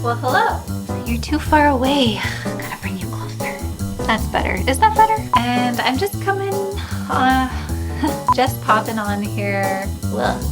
Well, hello. You're too far away. Gotta bring you closer. That's better. Is that better? And I'm just coming, just popping on here. Ugh.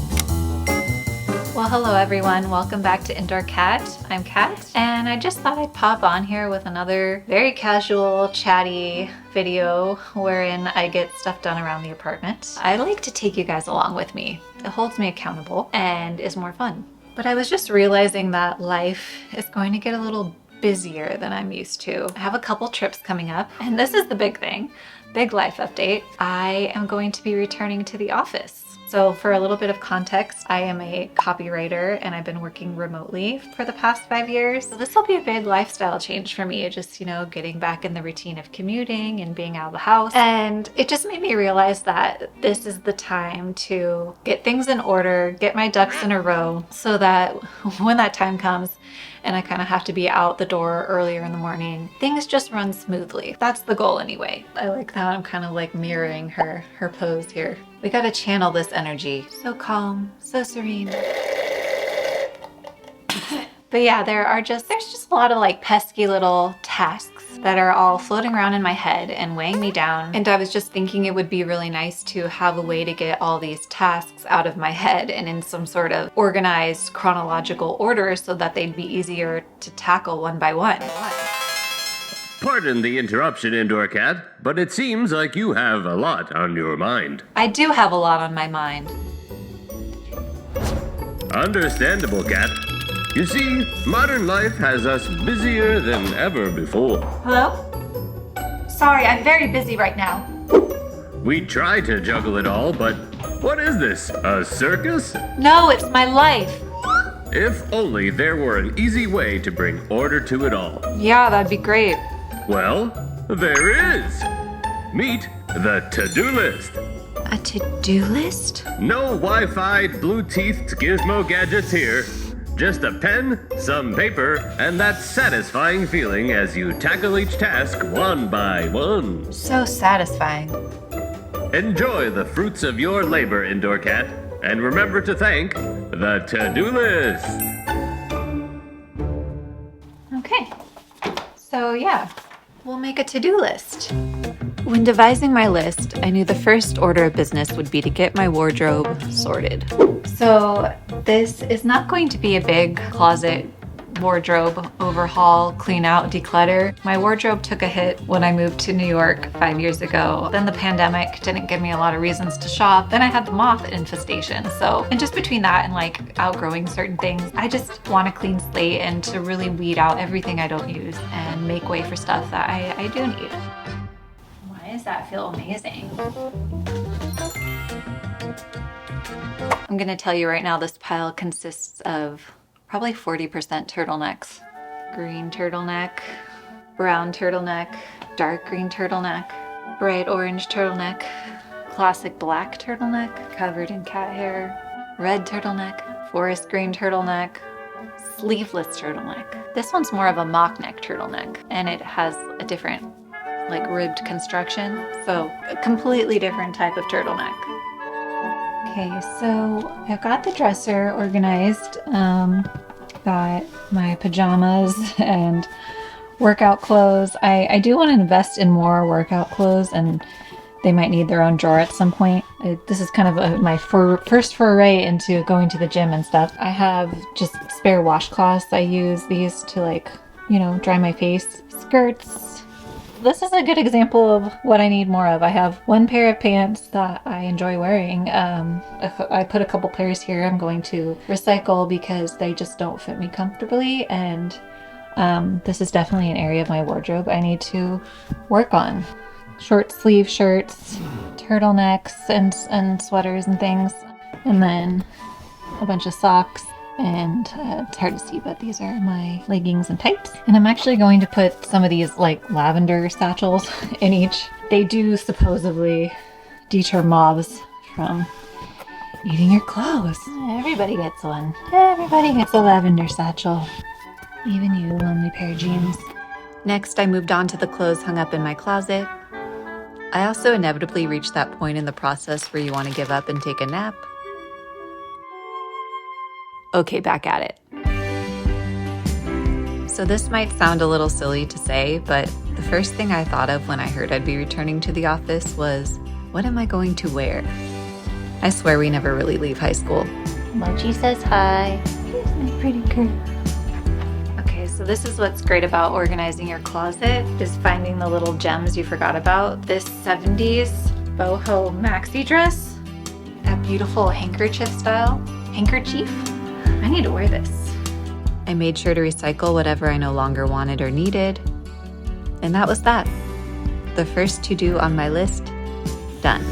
Well, hello everyone. Welcome back to Indoor Cat. I'm Kat, and I just thought I'd pop on here with another very casual, chatty video wherein I get stuff done around the apartment. I like to take you guys along with me. It holds me accountable and is more fun. But I was just realizing that life is going to get a little busier than I'm used to. I have a couple trips coming up, and this is the big thing, big life update. I am going to be returning to the office. So for a little bit of context, I am a copywriter and I've been working remotely for the past 5 years. So this will be a big lifestyle change for me, just, you know, getting back in the routine of commuting and being out of the house. And it just made me realize that this is the time to get things in order, get my ducks in a row, so that when that time comes and I kind of have to be out the door earlier in the morning, things just run smoothly. That's the goal anyway. I like how I'm kind of like mirroring her pose here. We gotta channel this energy. So calm, so serene. But yeah, there's just a lot of like pesky little tasks that are all floating around in my head and weighing me down. And I was just thinking it would be really nice to have a way to get all these tasks out of my head and in some sort of organized chronological order so that they'd be easier to tackle one by one. Pardon the interruption, Indoor Cat, but it seems like you have a lot on your mind. I do have a lot on my mind. Understandable, Cat. You see, modern life has us busier than ever before. Hello? Sorry, I'm very busy right now. We try to juggle it all, but what is this, a circus? No, it's my life. If only there were an easy way to bring order to it all. Yeah, that'd be great. Well, there is. Meet the to-do list. A to-do list? No Wi-Fi, Bluetooth, gizmo gadgets here. Just a pen, some paper, and that satisfying feeling as you tackle each task one by one. So satisfying. Enjoy the fruits of your labor, Indoor Cat, and remember to thank the to-do list. Okay, so yeah, we'll make a to-do list. When devising my list, I knew the first order of business would be to get my wardrobe sorted. So this is not going to be a big closet wardrobe overhaul, clean out, declutter. My wardrobe took a hit when I moved to New York 5 years ago. Then the pandemic didn't give me a lot of reasons to shop. Then I had the moth infestation. And just between that and like outgrowing certain things, I just want a clean slate and to really weed out everything I don't use and make way for stuff that I do need. Why does that feel amazing? I'm gonna tell you right now, this pile consists of probably 40% turtlenecks. Green turtleneck, brown turtleneck, dark green turtleneck, bright orange turtleneck, classic black turtleneck covered in cat hair, red turtleneck, forest green turtleneck, sleeveless turtleneck. This one's more of a mock neck turtleneck, and it has a different like ribbed construction, so a completely different type of turtleneck. Okay, so I've got the dresser organized. Got my pajamas and workout clothes. I do want to invest in more workout clothes, and they might need their own drawer at some point. This is kind of my first foray into going to the gym and stuff. I have just spare washcloths. I use these to, like, you know, dry my face. Skirts. This is a good example of what I need more of. I have one pair of pants that I enjoy wearing. I put a couple pairs here I'm going to recycle because they just don't fit me comfortably, and this is definitely an area of my wardrobe I need to work on. Short sleeve shirts, turtlenecks and sweaters and things, and then a bunch of socks. And it's hard to see, but these are my leggings and tights. And I'm actually going to put some of these like lavender satchels in each. They do supposedly deter moths from eating your clothes. Everybody gets one. Everybody gets a lavender satchel. Even you, lonely pair of jeans. Next, I moved on to the clothes hung up in my closet. I also inevitably reached that point in the process where you want to give up and take a nap. Okay, back at it. So this might sound a little silly to say, but the first thing I thought of when I heard I'd be returning to the office was, what am I going to wear? I swear we never really leave high school. Mochi says hi. Here's my pretty girl. Okay, so this is what's great about organizing your closet, is finding the little gems you forgot about. This 70s boho maxi dress, that beautiful handkerchief style. Handkerchief? I need to wear this. I made sure to recycle whatever I no longer wanted or needed. And that was that. The first to do on my list, done.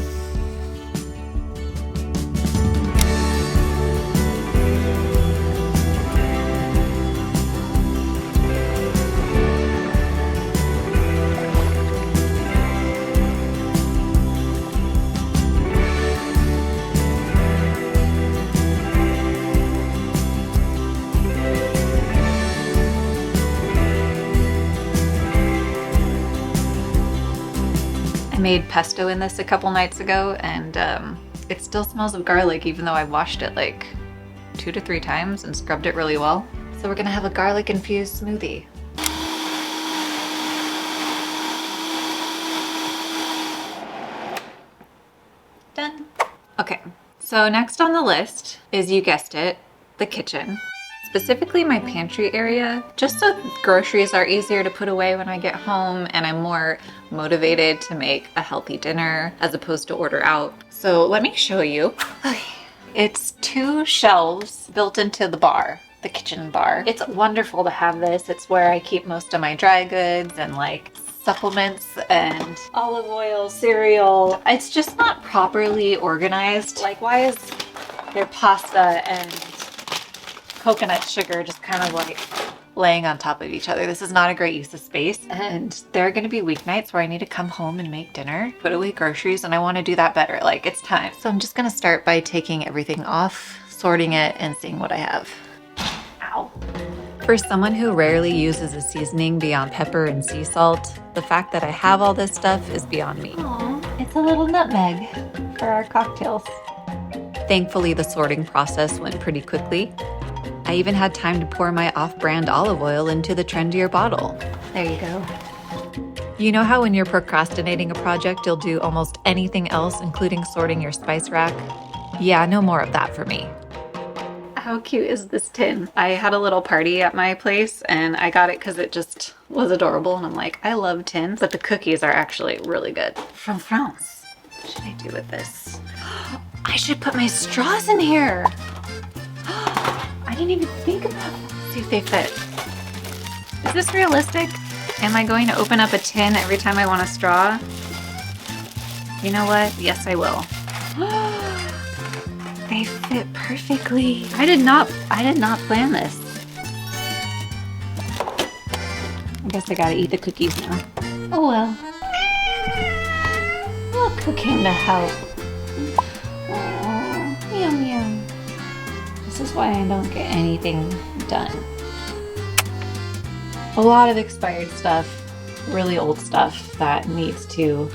I made pesto in this a couple nights ago, and it still smells of garlic even though I washed it like 2 to 3 times and scrubbed it really well. So we're gonna have a garlic infused smoothie. Done. Okay, so next on the list is, you guessed it, the kitchen. Specifically my pantry area, just so groceries are easier to put away when I get home and I'm more motivated to make a healthy dinner as opposed to order out. So let me show you. Okay. It's 2 shelves built into the bar, the kitchen bar. It's wonderful to have this. It's where I keep most of my dry goods and like supplements and olive oil, cereal. It's just not properly organized. Like, why is there pasta and coconut sugar just kind of like laying on top of each other? This is not a great use of space. And there are gonna be weeknights where I need to come home and make dinner, put away groceries, and I wanna do that better. Like, it's time. So I'm just gonna start by taking everything off, sorting it, and seeing what I have. Ow. For someone who rarely uses a seasoning beyond pepper and sea salt, the fact that I have all this stuff is beyond me. Aw, it's a little nutmeg for our cocktails. Thankfully, the sorting process went pretty quickly. I even had time to pour my off-brand olive oil into the trendier bottle. There you go. You know how when you're procrastinating a project, you'll do almost anything else, including sorting your spice rack? Yeah, no more of that for me. How cute is this tin? I had a little party at my place and I got it because it just was adorable, and I'm like, I love tin, but the cookies are actually really good. From France. What should I do with this? I should put my straws in here. I didn't even think about it. Let's see if they fit. Is this realistic? Am I going to open up a tin every time I want a straw? You know what? Yes, I will. They fit perfectly. I did not plan this. I guess I gotta eat the cookies now. Oh well. We'll cook him to help. Aww, yum yum. This is why I don't get anything done. A lot of expired stuff, really old stuff that needs to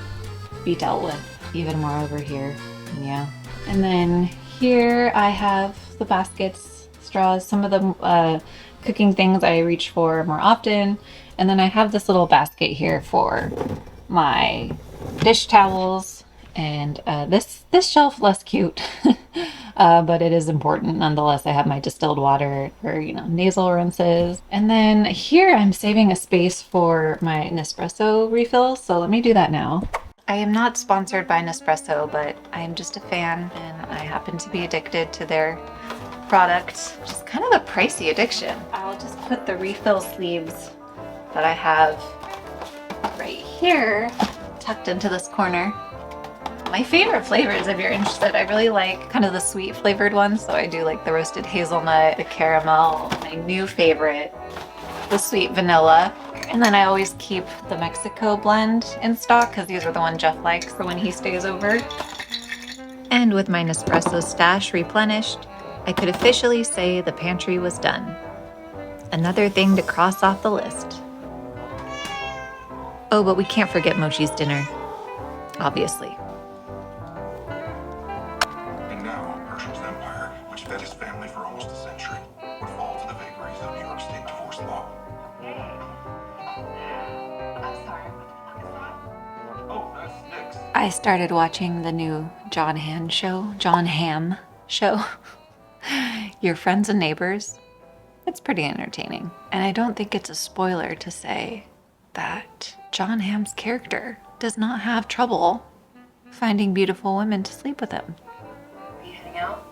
be dealt with. Even more over here, yeah. And then here I have the baskets, straws, some of the cooking things I reach for more often. And then I have this little basket here for my dish towels, and this shelf, less cute, but it is important nonetheless. I have my distilled water for, you know, nasal rinses. And then here I'm saving a space for my Nespresso refill, so let me do that now. I am not sponsored by Nespresso, but I am just a fan, and I happen to be addicted to their product, which is kind of a pricey addiction. I'll just put the refill sleeves that I have right here tucked into this corner. My favorite flavors, if you're interested, I really like kind of the sweet flavored ones. So I do like the roasted hazelnut, the caramel, my new favorite, the sweet vanilla. And then I always keep the Mexico blend in stock because these are the ones Jeff likes for when he stays over. And with my Nespresso stash replenished, I could officially say the pantry was done. Another thing to cross off the list. Oh, but we can't forget Mochi's dinner, obviously. And now, Herschel's empire, which fed his family for almost a century, would fall to the vagaries of New York State divorce law. I started watching the new John Hamm show, Your Friends and Neighbors. It's pretty entertaining. And I don't think it's a spoiler to say that John Hamm's character does not have trouble finding beautiful women to sleep with him. Are you heading out?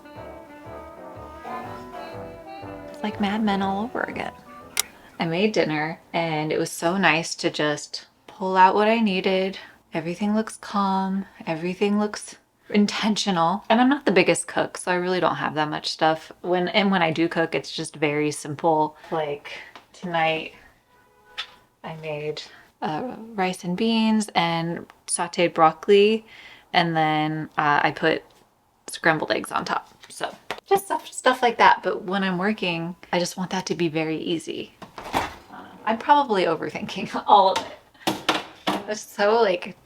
It's like Mad Men all over again. I made dinner and it was so nice to just pull out what I needed. Everything looks calm. Everything looks intentional. And I'm not the biggest cook, so I really don't have that much stuff. When I do cook, it's just very simple. Like tonight, I made rice and beans and sauteed broccoli, and then I put scrambled eggs on top. So just stuff like that. But when I'm working, I just want that to be very easy. I'm probably overthinking all of it. I was so like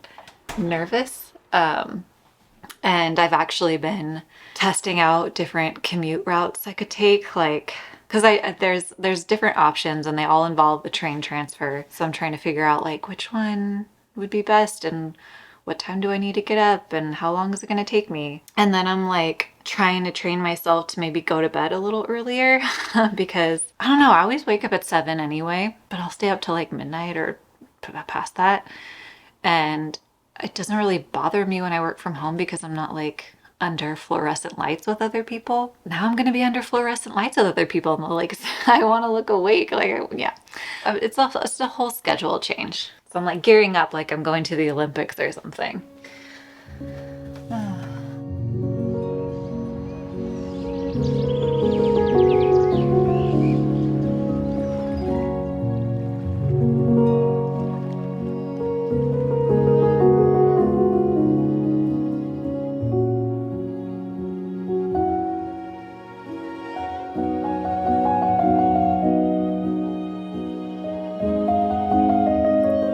nervous. And I've actually been testing out different commute routes I could take, like, because there's different options and they all involve a train transfer. So I'm trying to figure out like which one would be best and what time do I need to get up and how long is it going to take me? And then I'm like trying to train myself to maybe go to bed a little earlier because I don't know, I always wake up at 7 anyway, but I'll stay up till like midnight or past that. And it doesn't really bother me when I work from home because I'm not like under fluorescent lights with other people. Now I'm gonna be under fluorescent lights with other people and like I want to look awake. Like, yeah, it's a whole schedule change. So I'm like gearing up like I'm going to the Olympics or something.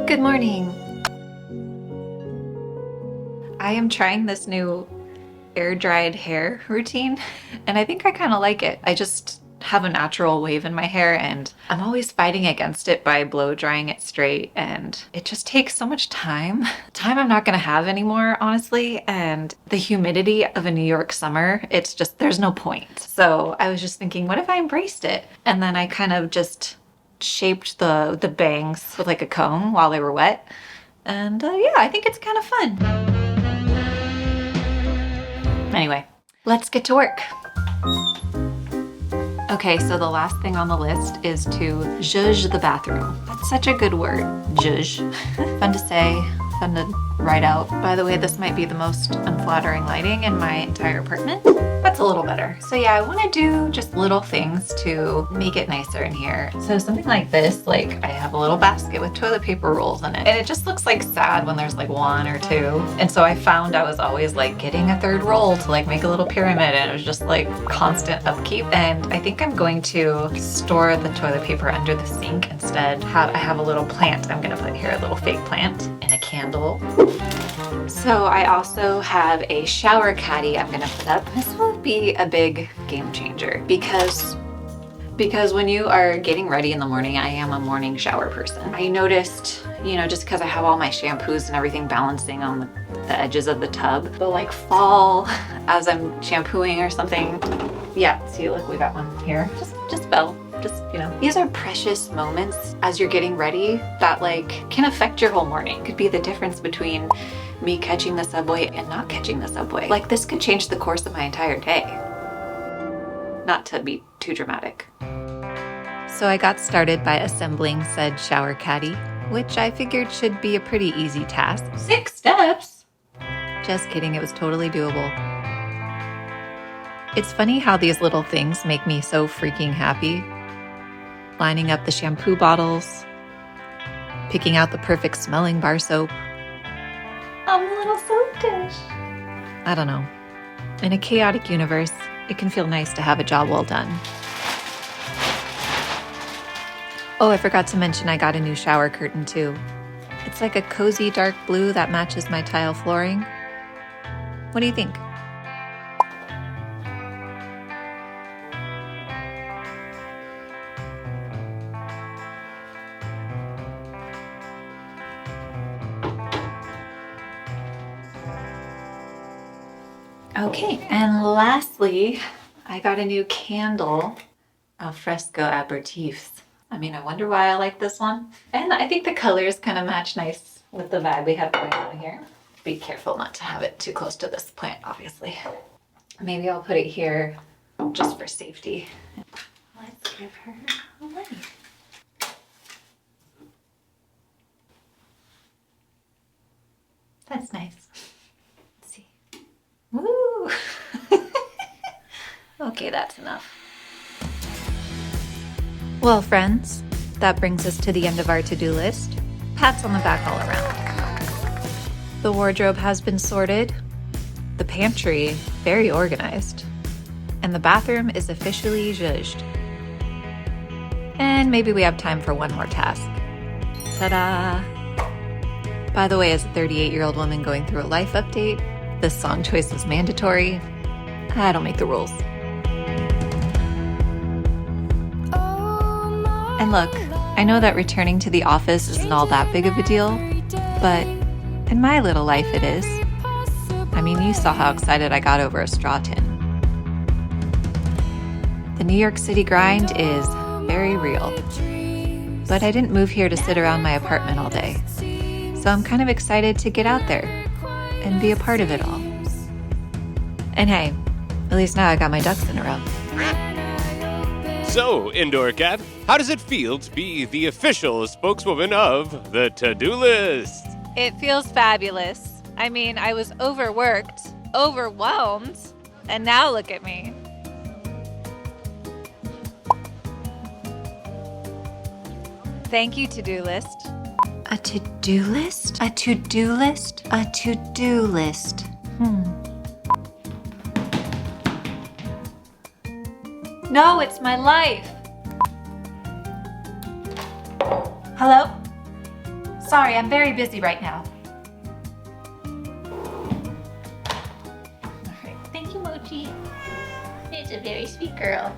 Good morning. I am trying this new air dried hair routine and I think I kind of like it. I just have a natural wave in my hair and I'm always fighting against it by blow drying it straight, and it just takes so much time I'm not gonna have anymore, honestly. And the humidity of a New York summer, it's just, there's no point. So I was just thinking, what if I embraced it? And then I kind of just shaped the bangs with like a comb while they were wet. And yeah, I think it's kind of fun. Anyway, let's get to work. Okay, so the last thing on the list is to zhuzh the bathroom. That's such a good word, zhuzh. Fun to say, fun to write out. By the way, this might be the most unflattering lighting in my entire apartment. That's a little better. So yeah, I want to do just little things to make it nicer in here. So something like this, like I have a little basket with toilet paper rolls in it, and it just looks like sad when there's like 1 or 2. And so I found I was always like getting a 3rd roll to like make a little pyramid, and it was just like constant upkeep. And I think I'm going to store the toilet paper under the sink instead. I have a little plant I'm gonna put here, a little fake plant, and a candle. So I also have a shower caddy I'm gonna put up. This will be a big game changer because when you are getting ready in the morning, I am a morning shower person. I noticed, you know, just because I have all my shampoos and everything balancing on the edges of the tub, but like fall as I'm shampooing or something. Yeah, see, look, we got one here. Just fell. Just, you know, these are precious moments as you're getting ready that like can affect your whole morning. Could be the difference between me catching the subway and not catching the subway. Like this could change the course of my entire day. Not to be too dramatic. So I got started by assembling said shower caddy, which I figured should be a pretty easy task. 6 steps? Just kidding, it was totally doable. It's funny how these little things make me so freaking happy. Lining up the shampoo bottles, picking out the perfect smelling bar soap. I'm a little soap dish. I don't know. In a chaotic universe, it can feel nice to have a job well done. Oh, I forgot to mention I got a new shower curtain too. It's like a cozy dark blue that matches my tile flooring. What do you think? Okay, and lastly, I got a new candle, al fresco aperitifs. I mean, I wonder why I like this one. And I think the colors kind of match nice with the vibe we have going on here. Be careful not to have it too close to this plant, obviously. Maybe I'll put it here just for safety. Let's give her a light. That's nice. Let's see. Woo! Okay, that's enough. Well, friends, that brings us to the end of our to-do list. Pats on the back all around. The wardrobe has been sorted, the pantry very organized, and the bathroom is officially zhuzhed. And maybe we have time for one more task. Ta-da! By the way, as a 38-year-old woman going through a life update, this song choice is mandatory. I don't make the rules. And look, I know that returning to the office isn't all that big of a deal, but in my little life it is. I mean, you saw how excited I got over a straw tin. The New York City grind is very real, but I didn't move here to sit around my apartment all day. So I'm kind of excited to get out there and be a part of it all. And hey, at least now I got my ducks in a row. So, Indoor Cat, how does it feel to be the official spokeswoman of the to-do list? It feels fabulous. I mean, I was overworked, overwhelmed, and now look at me. Thank you, to-do list. A to-do list? A to-do list? A to-do list. No, it's my life. Hello? Sorry, I'm very busy right now. All right, thank you, Mochi. It's a very sweet girl.